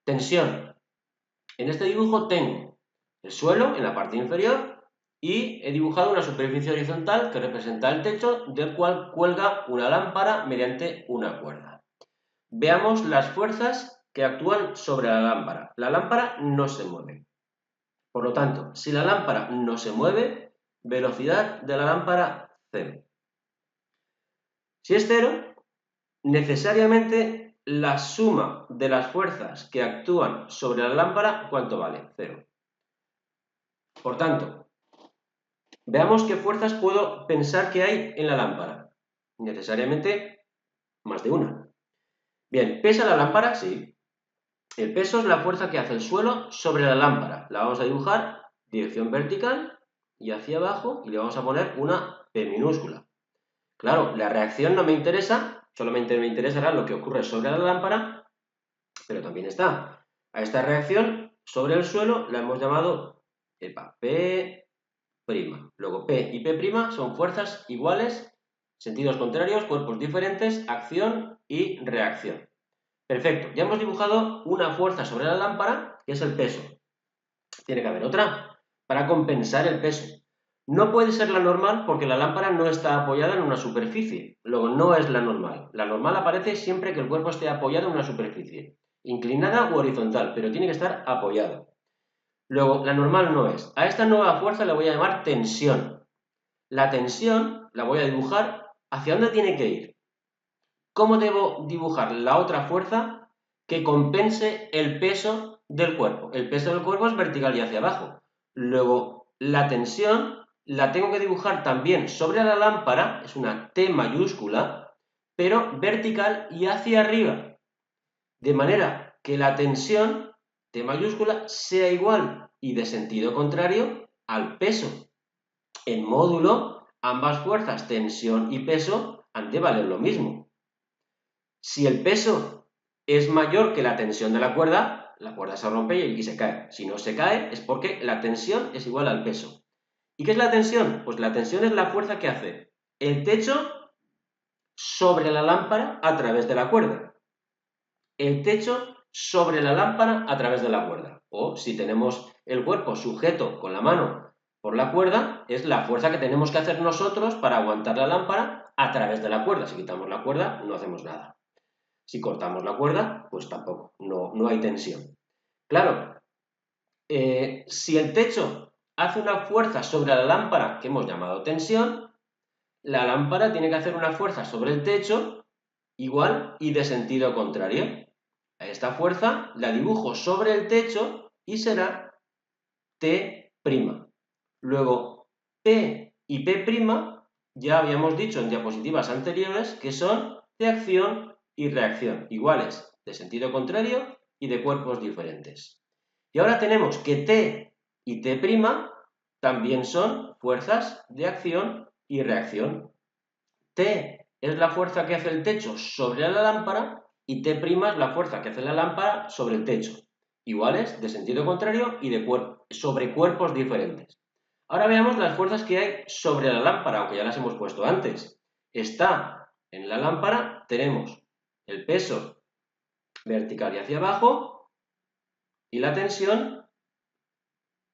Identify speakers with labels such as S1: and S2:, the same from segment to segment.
S1: Tensión. En este dibujo tengo el suelo en la parte inferior y he dibujado una superficie horizontal que representa el techo, del cual cuelga una lámpara mediante una cuerda. Veamos las fuerzas que actúan sobre la lámpara. La lámpara no se mueve. Por lo tanto, si la lámpara no se mueve, velocidad de la lámpara 0. Si es 0, necesariamente la suma de las fuerzas que actúan sobre la lámpara, ¿cuánto vale? 0. Por tanto, veamos qué fuerzas puedo pensar que hay en la lámpara. Necesariamente más de una. Bien, ¿pesa la lámpara? Sí. El peso es la fuerza que hace el suelo sobre la lámpara. La vamos a dibujar dirección vertical y hacia abajo y le vamos a poner una P minúscula. Claro, la reacción no me interesa, solamente me interesará lo que ocurre sobre la lámpara, pero también está. A esta reacción sobre el suelo la hemos llamado EPA, P'. Luego P y P' son fuerzas iguales, sentidos contrarios, cuerpos diferentes, acción y reacción. Perfecto, ya hemos dibujado una fuerza sobre la lámpara, que es el peso. Tiene que haber otra para compensar el peso. No puede ser la normal porque la lámpara no está apoyada en una superficie. Luego no es la normal. La normal aparece siempre que el cuerpo esté apoyado en una superficie, inclinada u horizontal, pero tiene que estar apoyado. Luego, la normal no es. A esta nueva fuerza le voy a llamar tensión. La tensión la voy a dibujar hacia dónde tiene que ir. ¿Cómo debo dibujar la otra fuerza que compense el peso del cuerpo? El peso del cuerpo es vertical y hacia abajo. Luego, la tensión la tengo que dibujar también sobre la lámpara, es una T mayúscula, pero vertical y hacia arriba. De manera que la tensión, T mayúscula, sea igual y de sentido contrario al peso. En módulo, ambas fuerzas, tensión y peso, han de valer lo mismo. Si el peso es mayor que la tensión de la cuerda se rompe y se cae. Si no se cae es porque la tensión es igual al peso. ¿Y qué es la tensión? Pues la tensión es la fuerza que hace el techo sobre la lámpara a través de la cuerda. El techo sobre la lámpara a través de la cuerda. O si tenemos el cuerpo sujeto con la mano por la cuerda, es la fuerza que tenemos que hacer nosotros para aguantar la lámpara a través de la cuerda. Si quitamos la cuerda, no hacemos nada. Si cortamos la cuerda, pues tampoco, no hay tensión. Claro, si el techo hace una fuerza sobre la lámpara que hemos llamado tensión, la lámpara tiene que hacer una fuerza sobre el techo igual y de sentido contrario. A esta fuerza la dibujo sobre el techo y será T'. Luego, P y P' ya habíamos dicho en diapositivas anteriores que son de acción y reacción, iguales, de sentido contrario y de cuerpos diferentes. Y ahora tenemos que T y T' también son fuerzas de acción y reacción. T es la fuerza que hace el techo sobre la lámpara y T' es la fuerza que hace la lámpara sobre el techo. Iguales, de sentido contrario y sobre cuerpos diferentes. Ahora veamos las fuerzas que hay sobre la lámpara, aunque ya las hemos puesto antes. Está en la lámpara, tenemos el peso vertical y hacia abajo y la tensión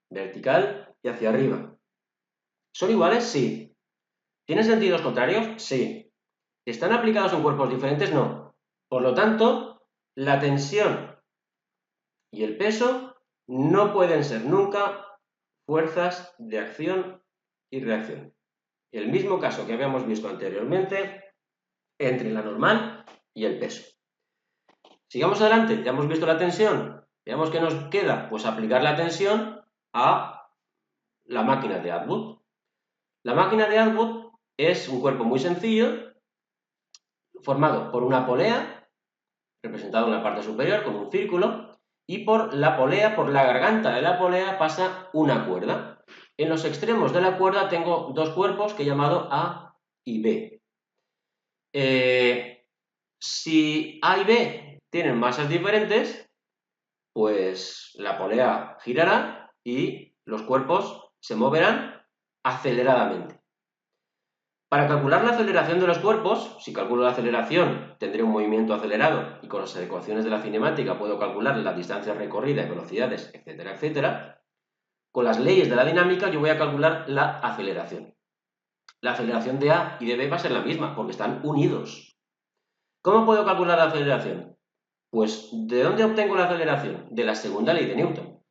S1: vertical y hacia arriba. ¿Son iguales? Sí. ¿Tienen sentidos contrarios? Sí. ¿Están aplicados en cuerpos diferentes? No. Por lo tanto, la tensión y el peso no pueden ser nunca fuerzas de acción y reacción. El mismo caso que habíamos visto anteriormente entre la normal y el peso. Sigamos adelante, ya hemos visto la tensión. Veamos qué nos queda, pues aplicar la tensión a la máquina de Atwood. La máquina de Atwood es un cuerpo muy sencillo, formado por una polea, representada en la parte superior con un círculo, y por la polea, por la garganta de la polea, pasa una cuerda. En los extremos de la cuerda tengo dos cuerpos que he llamado A y B. Si A y B tienen masas diferentes, pues la polea girará y los cuerpos se moverán aceleradamente. Para calcular la aceleración de los cuerpos, si calculo la aceleración, tendré un movimiento acelerado y con las ecuaciones de la cinemática puedo calcular la distancia recorrida y velocidades, etcétera, etcétera. Con las leyes de la dinámica yo voy a calcular la aceleración. La aceleración de A y de B va a ser la misma, porque están unidos. ¿Cómo puedo calcular la aceleración? Pues, ¿de dónde obtengo la aceleración? De la segunda ley de Newton.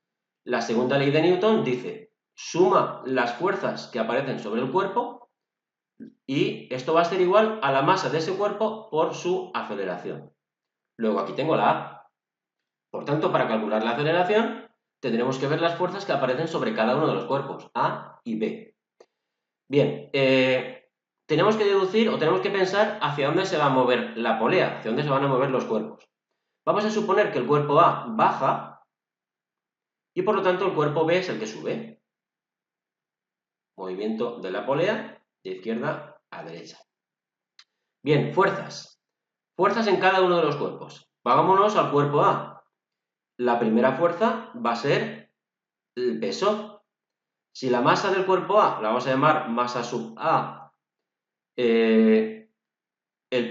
S1: La segunda ley de Newton dice, suma las fuerzas que aparecen sobre el cuerpo y esto va a ser igual a la masa de ese cuerpo por su aceleración. Luego aquí tengo la A. Por tanto, para calcular la aceleración, tendremos que ver las fuerzas que aparecen sobre cada uno de los cuerpos, A y B. Bien, tenemos que deducir o tenemos que pensar hacia dónde se va a mover la polea, hacia dónde se van a mover los cuerpos. Vamos a suponer que el cuerpo A baja y por lo tanto el cuerpo B es el que sube. Movimiento de la polea de izquierda a derecha. Bien, fuerzas. Fuerzas en cada uno de los cuerpos. Vámonos al cuerpo A. La primera fuerza va a ser el peso. Si la masa del cuerpo A la vamos a llamar masa sub A, el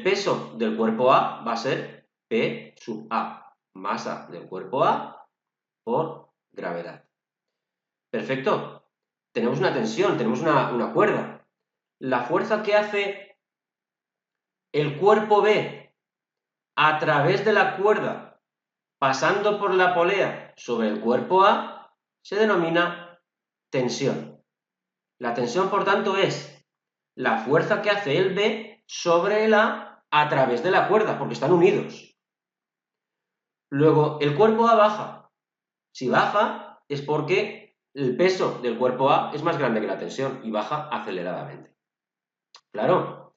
S1: peso del cuerpo A va a ser P sub A. Masa del cuerpo A por gravedad. Perfecto. Tenemos una tensión, tenemos una cuerda. La fuerza que hace el cuerpo B a través de la cuerda, pasando por la polea sobre el cuerpo A, se denomina tensión. La tensión, por tanto, es la fuerza que hace el B sobre el A través de la cuerda, porque están unidos. Luego, el cuerpo A baja. Si baja, es porque el peso del cuerpo A es más grande que la tensión y baja aceleradamente. Claro,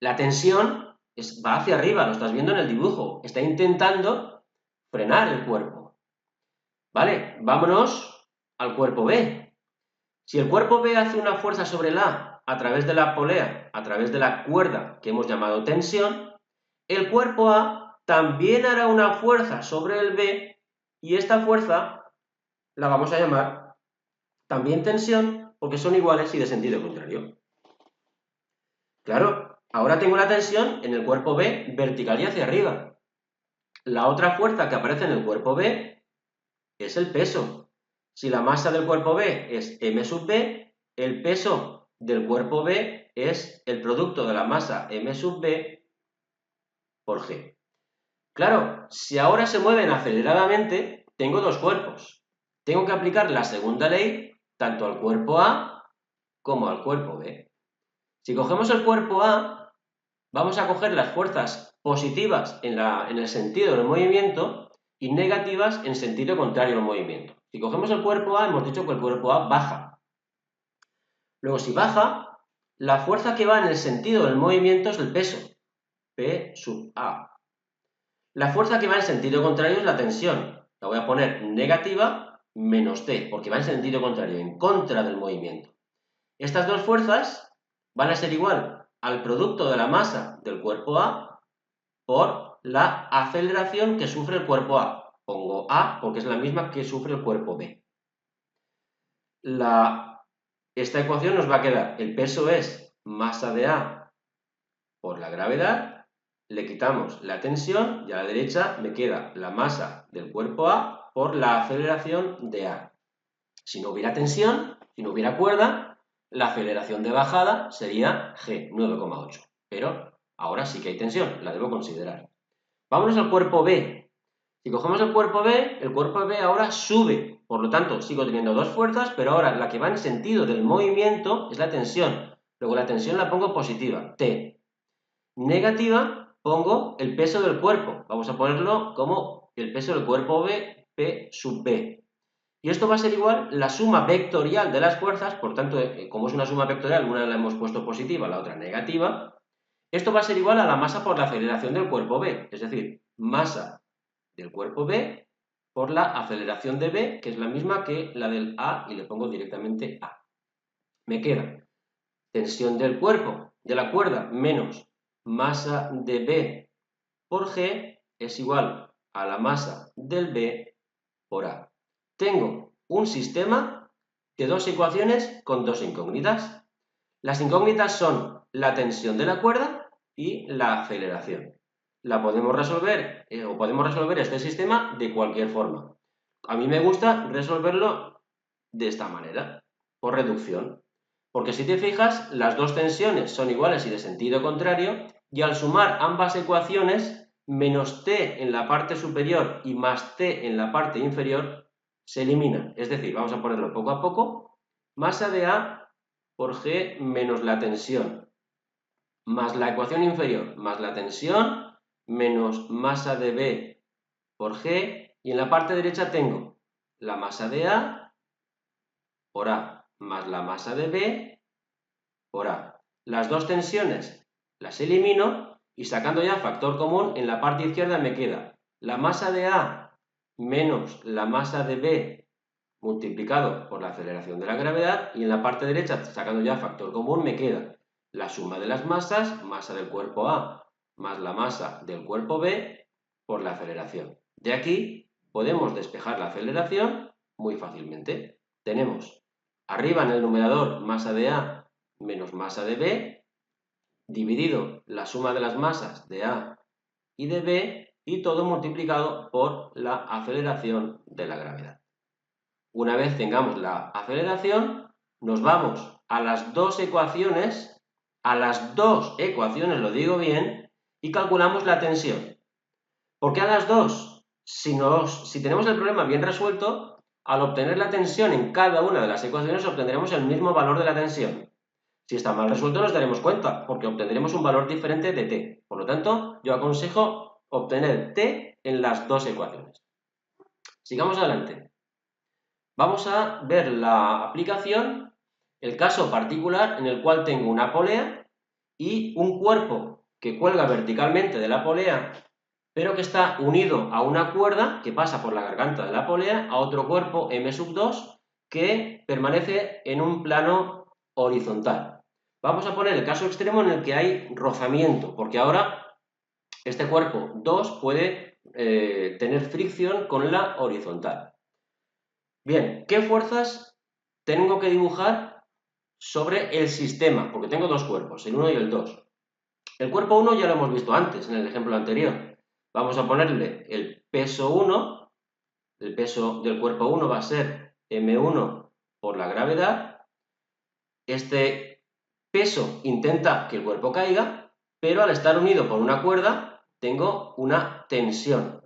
S1: la tensión va hacia arriba, lo estás viendo en el dibujo. Está intentando frenar el cuerpo. Vale, vámonos al cuerpo B. Si el cuerpo B hace una fuerza sobre el A través de la polea, a través de la cuerda que hemos llamado tensión, el cuerpo A también hará una fuerza sobre el B y esta fuerza la vamos a llamar también tensión porque son iguales y de sentido contrario. Claro, ahora tengo la tensión en el cuerpo B vertical y hacia arriba. La otra fuerza que aparece en el cuerpo B es el peso. Si la masa del cuerpo B es m sub B, el peso del cuerpo B es el producto de la masa m sub B por g. Claro, si ahora se mueven aceleradamente, tengo dos cuerpos. Tengo que aplicar la segunda ley tanto al cuerpo A como al cuerpo B. Si cogemos el cuerpo A, vamos a coger las fuerzas positivas en el sentido del movimiento y negativas en sentido contrario al movimiento. Si cogemos el cuerpo A, hemos dicho que el cuerpo A baja. Luego, si baja, la fuerza que va en el sentido del movimiento es el peso, P sub A. La fuerza que va en sentido contrario es la tensión. La voy a poner negativa menos T, porque va en sentido contrario, en contra del movimiento. Estas dos fuerzas van a ser igual al producto de la masa del cuerpo A por la aceleración que sufre el cuerpo A. Pongo A porque es la misma que sufre el cuerpo B. Esta ecuación nos va a quedar, el peso es masa de A por la gravedad, le quitamos la tensión y a la derecha me queda la masa del cuerpo A por la aceleración de A. Si no hubiera tensión, si no hubiera cuerda, la aceleración de bajada sería G, 9,8. Pero ahora sí que hay tensión, la debo considerar. Vámonos al cuerpo B. Si cogemos el cuerpo B ahora sube. Por lo tanto, sigo teniendo dos fuerzas, pero ahora la que va en sentido del movimiento es la tensión. Luego la tensión la pongo positiva, T. Negativa, pongo el peso del cuerpo. Vamos a ponerlo como el peso del cuerpo B, P sub B. Y esto va a ser igual la suma vectorial de las fuerzas, por tanto, como es una suma vectorial, una la hemos puesto positiva, la otra negativa, esto va a ser igual a la masa por la aceleración del cuerpo B, es decir, masa del cuerpo B por la aceleración de B, que es la misma que la del A, y le pongo directamente A. Me queda tensión del cuerpo, de la cuerda, menos masa de B por G es igual a la masa del B por A. Tengo un sistema de dos ecuaciones con dos incógnitas. Las incógnitas son la tensión de la cuerda y la aceleración. La podemos resolver o podemos resolver este sistema de cualquier forma. A mí me gusta resolverlo de esta manera, por reducción. Porque si te fijas, las dos tensiones son iguales y de sentido contrario, y al sumar ambas ecuaciones, menos t en la parte superior y más t en la parte inferior, se eliminan. Es decir, vamos a ponerlo poco a poco, masa de A por G menos la tensión, más la ecuación inferior, más la tensión, menos masa de B por G, y en la parte derecha tengo la masa de A por A, más la masa de B por A. Las dos tensiones las elimino y sacando ya factor común, en la parte izquierda me queda la masa de A menos la masa de B multiplicado por la aceleración de la gravedad, y en la parte derecha, sacando ya factor común, me queda la suma de las masas, masa del cuerpo A más la masa del cuerpo B por la aceleración. De aquí podemos despejar la aceleración muy fácilmente. Tenemos arriba en el numerador masa de A menos masa de B, dividido la suma de las masas de A y de B, y todo multiplicado por la aceleración de la gravedad. Una vez tengamos la aceleración, nos vamos a las dos ecuaciones, lo digo bien, y calculamos la tensión. ¿Por qué a las dos? Si tenemos el problema bien resuelto, al obtener la tensión en cada una de las ecuaciones obtendremos el mismo valor de la tensión. Si está mal resuelto nos daremos cuenta, porque obtendremos un valor diferente de t. Por lo tanto, yo aconsejo obtener t en las dos ecuaciones. Sigamos adelante. Vamos a ver la aplicación, el caso particular en el cual tengo una polea y un cuerpo que cuelga verticalmente de la polea, pero que está unido a una cuerda que pasa por la garganta de la polea a otro cuerpo M2 que permanece en un plano horizontal. Vamos a poner el caso extremo en el que hay rozamiento, porque ahora este cuerpo 2 puede tener fricción con la horizontal. Bien, ¿qué fuerzas tengo que dibujar sobre el sistema? Porque tengo dos cuerpos, el 1 y el 2. El cuerpo 1 ya lo hemos visto antes, en el ejemplo anterior. Vamos a ponerle el peso 1, el peso del cuerpo 1 va a ser M1 por la gravedad. Este peso intenta que el cuerpo caiga, pero al estar unido por una cuerda, tengo una tensión.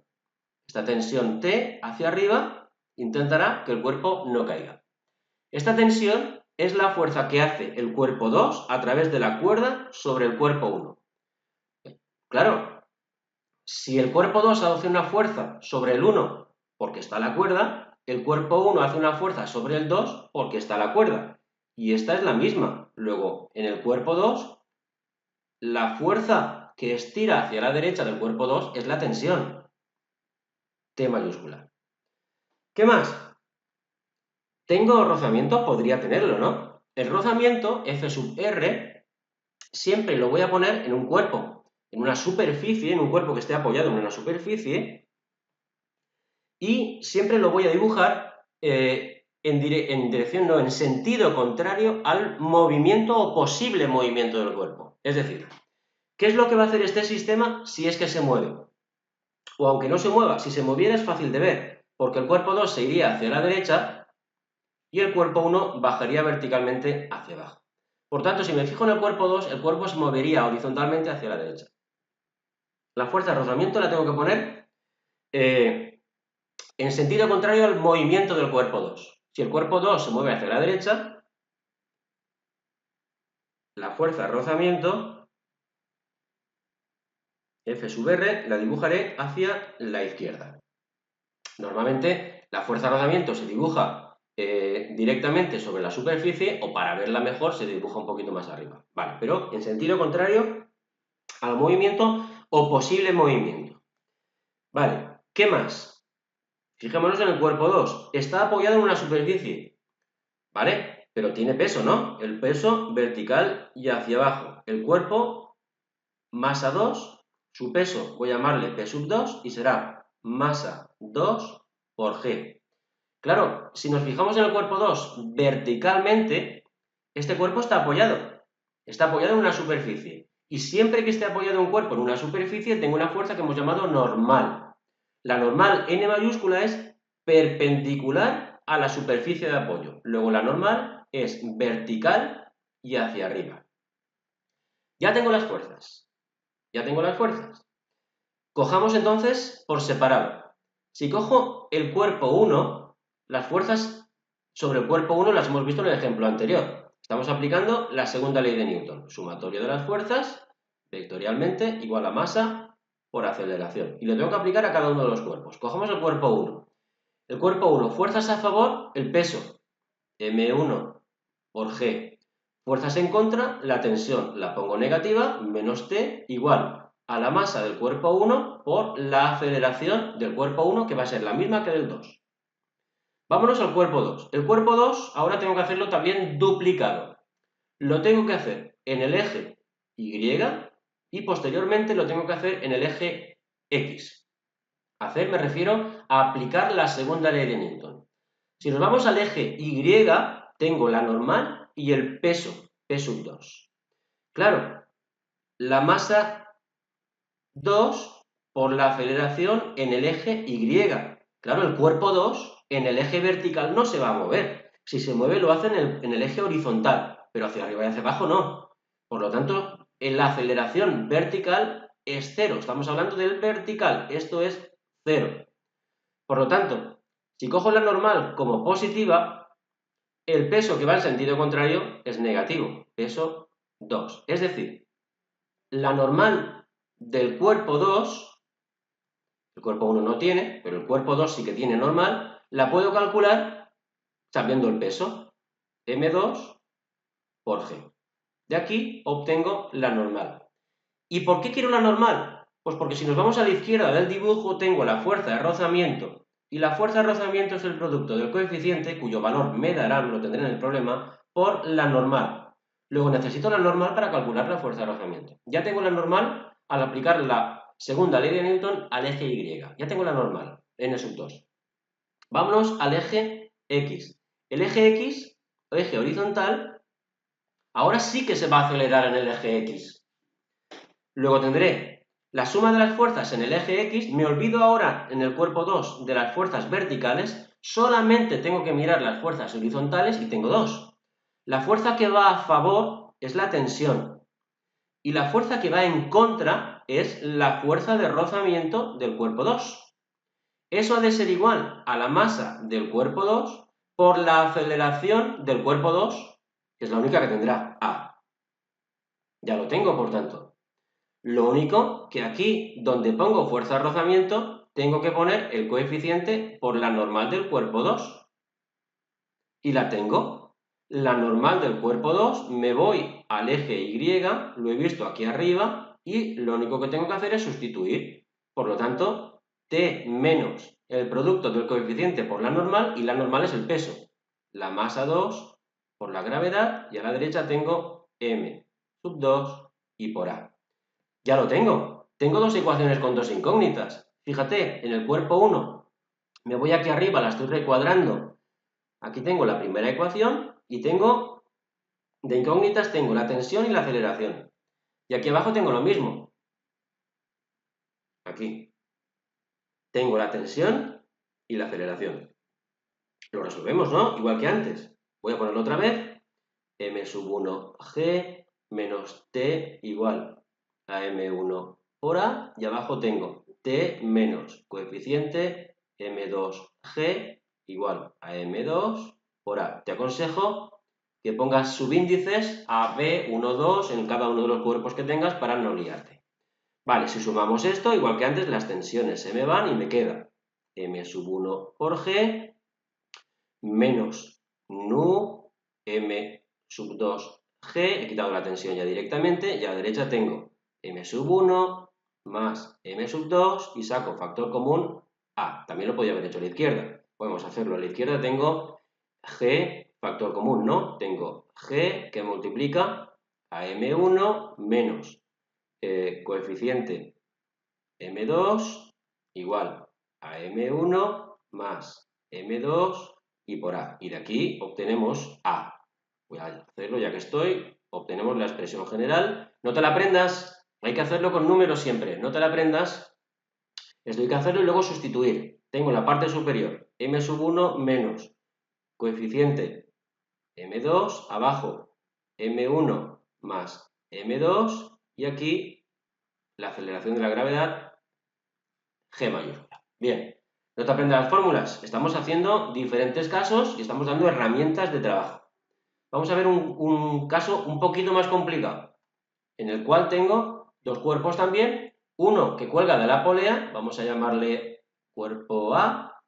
S1: Esta tensión T hacia arriba intentará que el cuerpo no caiga. Esta tensión es la fuerza que hace el cuerpo 2 a través de la cuerda sobre el cuerpo 1. Claro, si el cuerpo 2 hace una fuerza sobre el 1 porque está la cuerda, el cuerpo 1 hace una fuerza sobre el 2 porque está la cuerda. Y esta es la misma. Luego, en el cuerpo 2, la fuerza que estira hacia la derecha del cuerpo 2 es la tensión. T mayúscula. ¿Qué más? ¿Tengo rozamiento? Podría tenerlo, ¿no? El rozamiento, F sub R, siempre lo voy a poner en un cuerpo, en una superficie, en un cuerpo que esté apoyado en una superficie, y siempre lo voy a dibujar en sentido contrario al movimiento o posible movimiento del cuerpo. Es decir, ¿qué es lo que va a hacer este sistema si es que se mueve? O aunque no se mueva, si se moviera es fácil de ver, porque el cuerpo 2 se iría hacia la derecha y el cuerpo 1 bajaría verticalmente hacia abajo. Por tanto, si me fijo en el cuerpo 2, el cuerpo se movería horizontalmente hacia la derecha. La fuerza de rozamiento la tengo que poner en sentido contrario al movimiento del cuerpo 2. Si el cuerpo 2 se mueve hacia la derecha, la fuerza de rozamiento, F sub R, la dibujaré hacia la izquierda. Normalmente la fuerza de rozamiento se dibuja directamente sobre la superficie, o para verla mejor se dibuja un poquito más arriba. Vale, pero en sentido contrario al movimiento o posible movimiento. Vale, ¿qué más? Fijémonos en el cuerpo 2. Está apoyado en una superficie, ¿vale? Pero tiene peso, ¿no? El peso vertical y hacia abajo. El cuerpo, masa 2, su peso voy a llamarle P sub 2 y será masa 2 por G. Claro, si nos fijamos en el cuerpo 2 verticalmente, este cuerpo está apoyado. Está apoyado en una superficie. Y siempre que esté apoyado un cuerpo en una superficie, tengo una fuerza que hemos llamado normal. La normal N mayúscula es perpendicular a la superficie de apoyo. Luego la normal es vertical y hacia arriba. Ya tengo las fuerzas. Ya tengo las fuerzas. Cojamos entonces por separado. Si cojo el cuerpo 1, las fuerzas sobre el cuerpo 1 las hemos visto en el ejemplo anterior. Estamos aplicando la segunda ley de Newton. Sumatorio de las fuerzas, vectorialmente, igual a masa por aceleración. Y lo tengo que aplicar a cada uno de los cuerpos. Cogemos el cuerpo 1. El cuerpo 1, fuerzas a favor, el peso, M1 por G. Fuerzas en contra, la tensión la pongo negativa, menos T, igual a la masa del cuerpo 1 por la aceleración del cuerpo 1, que va a ser la misma que del 2. Vámonos al cuerpo 2. El cuerpo 2 ahora tengo que hacerlo también duplicado. Lo tengo que hacer en el eje Y y posteriormente lo tengo que hacer en el eje X. Hacer me refiero a aplicar la segunda ley de Newton. Si nos vamos al eje Y, tengo la normal y el peso, P sub 2. Claro, la masa 2 por la aceleración en el eje Y. Claro, el cuerpo 2 en el eje vertical no se va a mover. Si se mueve lo hace en el eje horizontal, pero hacia arriba y hacia abajo no. Por lo tanto, en la aceleración vertical es 0. Estamos hablando del vertical, esto es 0. Por lo tanto, si cojo la normal como positiva, el peso que va en sentido contrario es negativo, peso 2. Es decir, la normal del cuerpo 2, el cuerpo 1 no tiene, pero el cuerpo 2 sí que tiene normal, la puedo calcular sabiendo el peso, M2 por G. De aquí obtengo la normal. ¿Y por qué quiero la normal? Pues porque si nos vamos a la izquierda del dibujo, tengo la fuerza de rozamiento, y la fuerza de rozamiento es el producto del coeficiente, cuyo valor me darán, lo tendré en el problema, por la normal. Luego necesito la normal para calcular la fuerza de rozamiento. Ya tengo la normal al aplicar la segunda ley de Newton al eje Y. Ya tengo la normal, N sub 2. Vámonos al eje X. El eje X, eje horizontal, ahora sí que se va a acelerar en el eje X. Luego tendré la suma de las fuerzas en el eje X, me olvido ahora en el cuerpo 2 de las fuerzas verticales, solamente tengo que mirar las fuerzas horizontales y tengo dos. La fuerza que va a favor es la tensión y la fuerza que va en contra es la fuerza de rozamiento del cuerpo 2. Eso ha de ser igual a la masa del cuerpo 2 por la aceleración del cuerpo 2, que es la única que tendrá A. Ya lo tengo, por tanto. Lo único que aquí, donde pongo fuerza de rozamiento, tengo que poner el coeficiente por la normal del cuerpo 2. Y la tengo. La normal del cuerpo 2, me voy al eje Y, lo he visto aquí arriba, y lo único que tengo que hacer es sustituir. Por lo tanto, T menos el producto del coeficiente por la normal, y la normal es el peso. La masa 2 por la gravedad, y a la derecha tengo M sub 2 y por A. Ya lo tengo. Tengo dos ecuaciones con dos incógnitas. Fíjate, en el cuerpo 1, me voy aquí arriba, la estoy recuadrando. Aquí tengo la primera ecuación y tengo, de incógnitas, tengo la tensión y la aceleración. Y aquí abajo tengo lo mismo. Aquí. Tengo la tensión y la aceleración. Lo resolvemos, ¿no? Igual que antes. Voy a ponerlo otra vez. M sub 1 G menos T igual a M1 por A. Y abajo tengo T menos coeficiente M2G igual a M2 por A. Te aconsejo que pongas subíndices A, B, 1, 2 en cada uno de los cuerpos que tengas para no liarte. Vale, si sumamos esto, igual que antes, las tensiones se me van y me queda M sub 1 por G menos nu M sub 2G, he quitado la tensión ya directamente, y a la derecha tengo M sub 1 más M sub 2 y saco factor común A. También lo podía haber hecho a la izquierda. Podemos hacerlo a la izquierda, tengo G, factor común, ¿no? Tengo G que multiplica a M1 menos coeficiente M2 igual a M1 más M2 y por A. Y de aquí obtenemos A. Voy a hacerlo ya que estoy. obtenemos la expresión general. No te la aprendas, hay que hacerlo con números siempre, no te la aprendas, esto hay que hacerlo y luego sustituir. Tengo en la parte superior m1 menos coeficiente m2, abajo m1 más m2 y aquí la aceleración de la gravedad g mayúscula. Bien, no te aprendas las fórmulas, estamos haciendo diferentes casos y estamos dando herramientas de trabajo. Vamos a ver un caso un poquito más complicado, en el cual tengo dos cuerpos también, uno que cuelga de la polea, vamos a llamarle cuerpo A,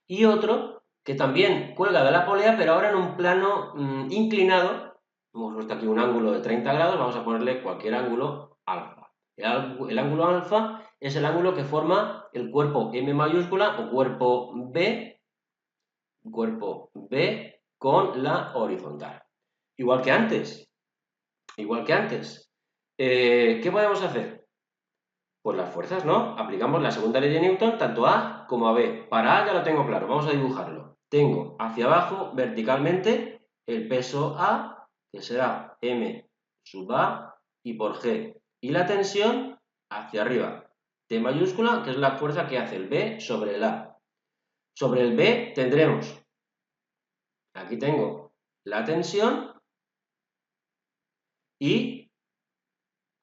S1: y otro que también cuelga de la polea, pero ahora en un plano inclinado. Hemos puesto aquí un ángulo de 30 grados, vamos a ponerle cualquier ángulo alfa. El ángulo alfa es el ángulo que forma el cuerpo M mayúscula o cuerpo B con la horizontal. Igual que antes. ¿Qué podemos hacer? Pues las fuerzas, ¿no? Aplicamos la segunda ley de Newton tanto a como a B. Para A ya lo tengo claro, vamos a dibujarlo. Tengo hacia abajo verticalmente el peso A, que será M sub A y por G. Y la tensión hacia arriba, T mayúscula, que es la fuerza que hace el B sobre el A. Sobre el B tendremos, aquí tengo la tensión y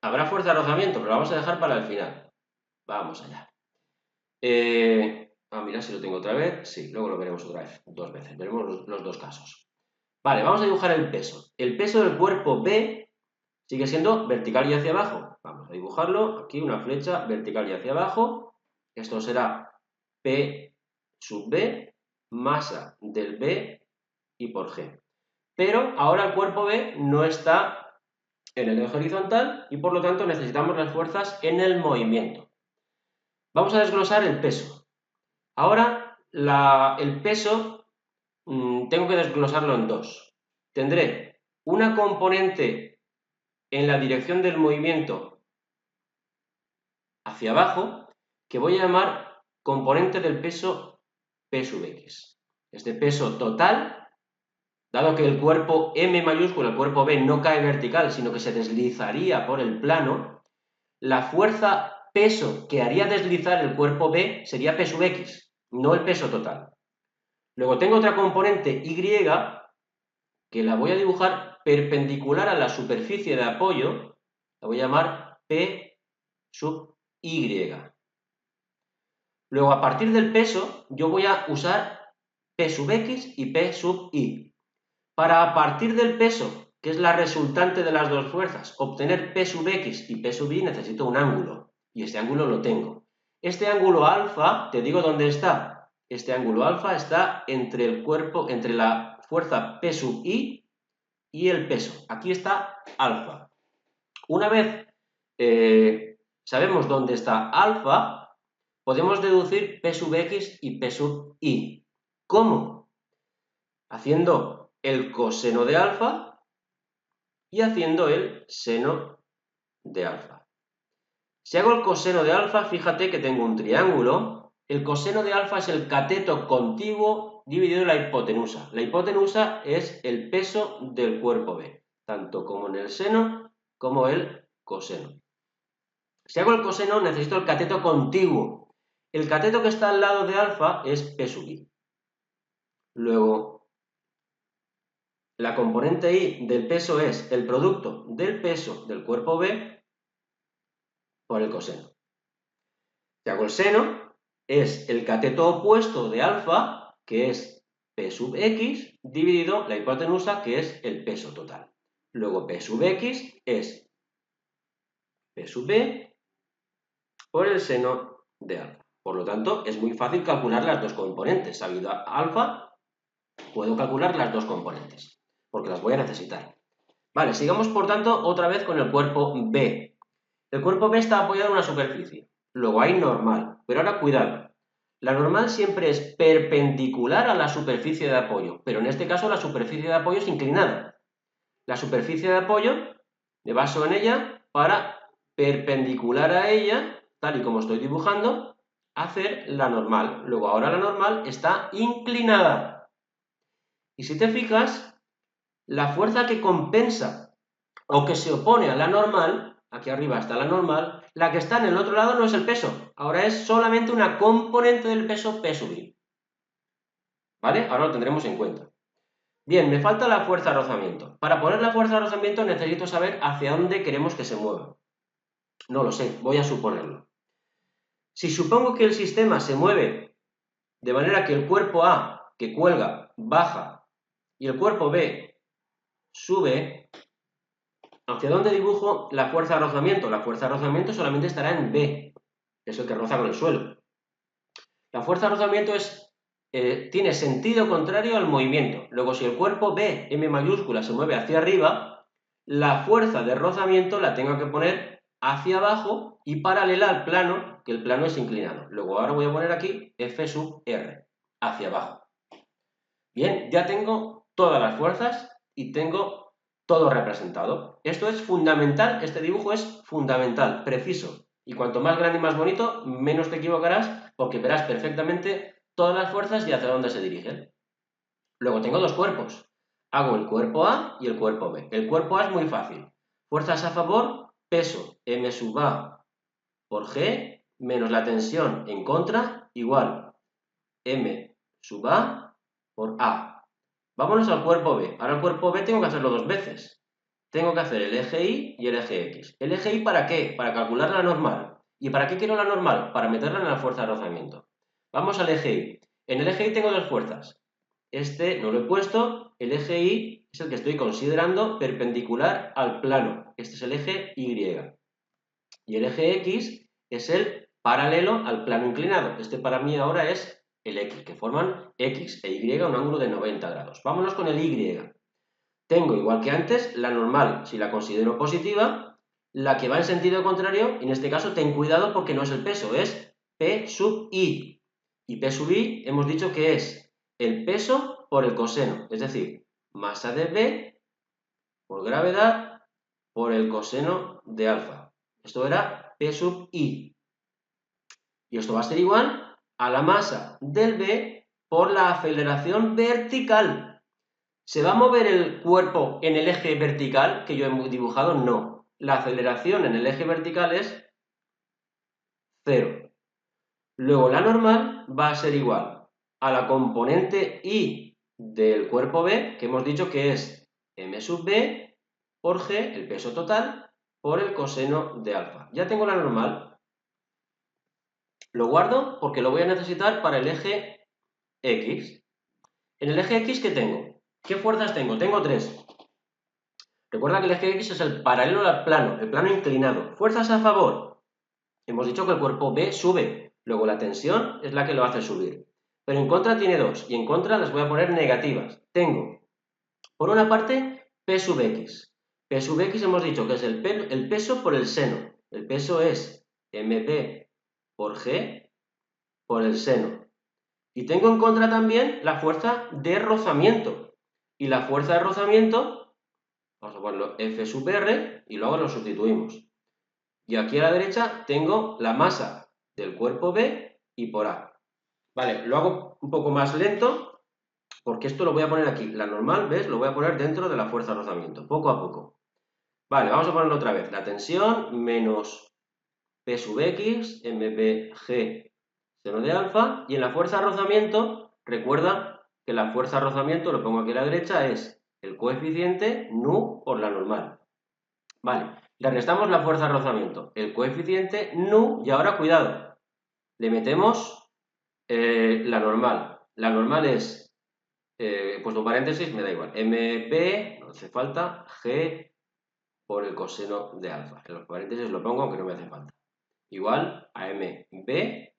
S1: habrá fuerza de rozamiento, pero lo vamos a dejar para el final. Vamos allá. Mira si lo tengo otra vez. Sí, luego lo veremos otra vez, dos veces. Veremos los dos casos. Vale, vamos a dibujar el peso. El peso del cuerpo B sigue siendo vertical y hacia abajo. Vamos a dibujarlo. Aquí una flecha vertical y hacia abajo. Esto será P sub B, masa del B y por G. Pero ahora el cuerpo B no está en el eje horizontal y por lo tanto necesitamos las fuerzas en el movimiento. Vamos a desglosar el peso. Ahora el peso tengo que desglosarlo en dos. Tendré una componente en la dirección del movimiento hacia abajo que voy a llamar componente del peso P sub X. Este peso total, dado que el cuerpo M mayúscula, el cuerpo B, no cae vertical, sino que se deslizaría por el plano, la fuerza peso que haría deslizar el cuerpo B sería P sub X, no el peso total. Luego tengo otra componente Y que la voy a dibujar perpendicular a la superficie de apoyo, la voy a llamar P sub Y. Luego, a partir del peso, yo voy a usar P sub X y P sub Y. Para a partir del peso, que es la resultante de las dos fuerzas, obtener P sub X y P sub Y, necesito un ángulo. Y este ángulo lo tengo. Este ángulo alfa, te digo dónde está. Este ángulo alfa está entre el cuerpo, entre la fuerza P sub Y y el peso. Aquí está alfa. Una vez sabemos dónde está alfa, podemos deducir P sub X y P sub Y. ¿Cómo? Haciendo el coseno de alfa y haciendo el seno de alfa. Si hago el coseno de alfa, fíjate que tengo un triángulo. El coseno de alfa es el cateto contiguo dividido en la hipotenusa. La hipotenusa es el peso del cuerpo B, tanto como en el seno como el coseno. Si hago el coseno, necesito el cateto contiguo. El cateto que está al lado de alfa es P sub I. Luego, la componente I del peso es el producto del peso del cuerpo B por el coseno. Si hago el seno, es el cateto opuesto de alfa, que es P sub X, dividido la hipotenusa, que es el peso total. Luego P sub X es P sub B por el seno de alfa. Por lo tanto, es muy fácil calcular las dos componentes. Sabido alfa, puedo calcular las dos componentes, porque las voy a necesitar. Vale, sigamos por tanto otra vez con el cuerpo B. El cuerpo B está apoyado en una superficie. Luego hay normal, pero ahora cuidado. La normal siempre es perpendicular a la superficie de apoyo, pero en este caso la superficie de apoyo es inclinada. La superficie de apoyo, me baso en ella para perpendicular a ella, tal y como estoy dibujando, hacer la normal. Luego ahora la normal está inclinada. Y si te fijas, la fuerza que compensa o que se opone a la normal, aquí arriba está la normal, la que está en el otro lado no es el peso, ahora es solamente una componente del peso P sub I. ¿Vale? Ahora lo tendremos en cuenta. Bien, me falta la fuerza de rozamiento. Para poner la fuerza de rozamiento necesito saber hacia dónde queremos que se mueva. No lo sé, voy a suponerlo. Si supongo que el sistema se mueve de manera que el cuerpo A, que cuelga, baja, y el cuerpo B sube, ¿hacia dónde dibujo la fuerza de rozamiento? La fuerza de rozamiento solamente estará en B, que es el que roza con el suelo. La fuerza de rozamiento tiene sentido contrario al movimiento. Luego, si el cuerpo B, M mayúscula, se mueve hacia arriba, la fuerza de rozamiento la tengo que poner hacia abajo y paralela al plano, que el plano es inclinado. Luego, ahora voy a poner aquí F sub R, hacia abajo. Bien, ya tengo todas las fuerzas y tengo todo representado. Esto es fundamental, este dibujo es fundamental, preciso. Y cuanto más grande y más bonito, menos te equivocarás, porque verás perfectamente todas las fuerzas y hacia dónde se dirigen. Luego tengo dos cuerpos. Hago el cuerpo A y el cuerpo B. El cuerpo A es muy fácil. Fuerzas a favor, peso M sub A por G menos la tensión en contra igual M sub A por A. Vámonos al cuerpo B. Ahora el cuerpo B tengo que hacerlo dos veces. Tengo que hacer el eje Y y el eje X. ¿El eje Y para qué? Para calcular la normal. ¿Y para qué quiero la normal? Para meterla en la fuerza de rozamiento. Vamos al eje Y. En el eje Y tengo dos fuerzas. Este no lo he puesto. El eje Y es el que estoy considerando perpendicular al plano. Este es el eje Y. Y el eje X es el paralelo al plano inclinado. Este para mí ahora es el X, que forman X e Y un ángulo de 90 grados. Vámonos con el Y. Tengo, igual que antes, la normal, si la considero positiva, la que va en sentido contrario, en este caso ten cuidado porque no es el peso, es P sub I. Y P sub I hemos dicho que es el peso por el coseno, es decir, masa de B por gravedad por el coseno de alfa. Esto era P sub I. Y esto va a ser igual a la masa del B por la aceleración vertical. ¿Se va a mover el cuerpo en el eje vertical que yo he dibujado? No. La aceleración en el eje vertical es 0. Luego la normal va a ser igual a la componente I del cuerpo B, que hemos dicho que es M sub B por G, el peso total, por el coseno de alfa. Ya tengo la normal. Lo guardo porque lo voy a necesitar para el eje X. En el eje X, ¿qué tengo? ¿Qué fuerzas tengo? Tengo tres. Recuerda que el eje X es el paralelo al plano, el plano inclinado. Fuerzas a favor. Hemos dicho que el cuerpo B sube, luego la tensión es la que lo hace subir. Pero en contra tiene dos, y en contra las voy a poner negativas. Tengo, por una parte, P sub X. P sub X hemos dicho que es el peso por el seno. El peso es MP por G por el seno. Y tengo en contra también la fuerza de rozamiento. Y la fuerza de rozamiento, vamos a ponerlo F sub R, y luego lo sustituimos. Y aquí a la derecha tengo la masa del cuerpo B y por A. Vale, lo hago un poco más lento porque esto lo voy a poner aquí. La normal, ¿ves? Lo voy a poner dentro de la fuerza de rozamiento, poco a poco. Vale, vamos a ponerlo otra vez. La tensión menos P sub X, MPG seno de alfa. Y en la fuerza de rozamiento, recuerda que la fuerza de rozamiento, lo pongo aquí a la derecha, es el coeficiente nu por la normal. Vale, le restamos la fuerza de rozamiento, el coeficiente nu, y ahora cuidado, le metemos la normal. La normal es, puesto paréntesis, me da igual, MP, no hace falta, G por el coseno de alfa. En los paréntesis lo pongo aunque no me hace falta. Igual a MB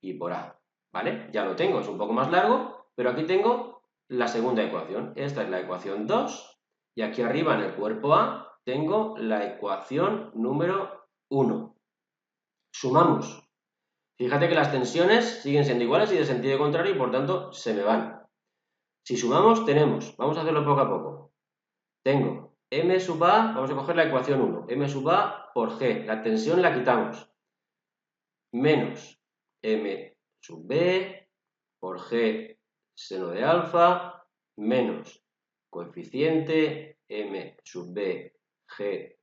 S1: y por A, ¿vale? Ya lo tengo, es un poco más largo, pero aquí tengo la segunda ecuación. Esta es la ecuación 2 y aquí arriba en el cuerpo A tengo la ecuación número 1. Sumamos. Fíjate que las tensiones siguen siendo iguales y de sentido contrario y por tanto se me van. Si sumamos tenemos, vamos a hacerlo poco a poco. Tengo M sub A, vamos a coger la ecuación 1, M sub A por G, la tensión la quitamos, menos M sub B por G seno de alfa, menos coeficiente m sub b g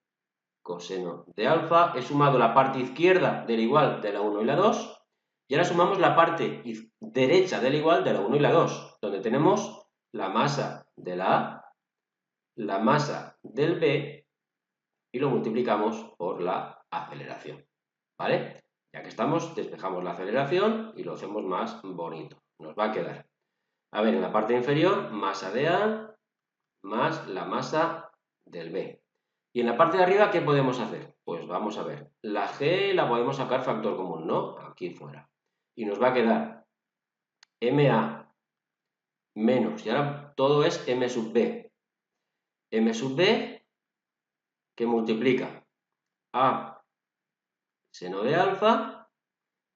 S1: coseno de alfa. He sumado la parte izquierda del igual de la 1 y la 2. Y ahora sumamos la parte derecha del igual de la 1 y la 2, donde tenemos la masa de la A, la masa del B, y lo multiplicamos por la aceleración, ¿vale? Ya que estamos, despejamos la aceleración y lo hacemos más bonito. Nos va a quedar, a ver, en la parte inferior, masa de A más la masa del B. Y en la parte de arriba, ¿qué podemos hacer? Pues vamos a ver, la G la podemos sacar factor común, ¿no? Aquí fuera. Y nos va a quedar MA menos, y ahora todo es M sub B. M sub B que multiplica A seno de alfa,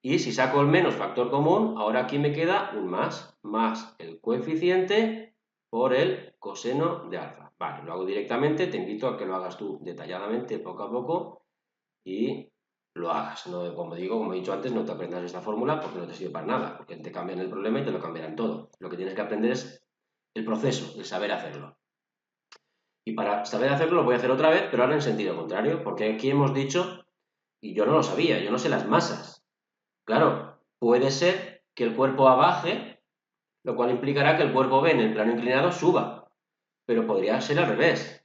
S1: y si saco el menos factor común, ahora aquí me queda un más el coeficiente por el coseno de alfa. Vale, lo hago directamente, te invito a que lo hagas tú detalladamente, poco a poco, y lo hagas. No, como digo, como he dicho antes, no te aprendas esta fórmula porque no te sirve para nada, porque te cambian el problema y te lo cambiarán todo. Lo que tienes que aprender es el proceso, el saber hacerlo. Y para saber hacerlo lo voy a hacer otra vez, pero ahora en sentido contrario, porque aquí hemos dicho, y yo no lo sabía, yo no sé las masas. Claro, puede ser que el cuerpo A baje, lo cual implicará que el cuerpo B en el plano inclinado suba, pero podría ser al revés.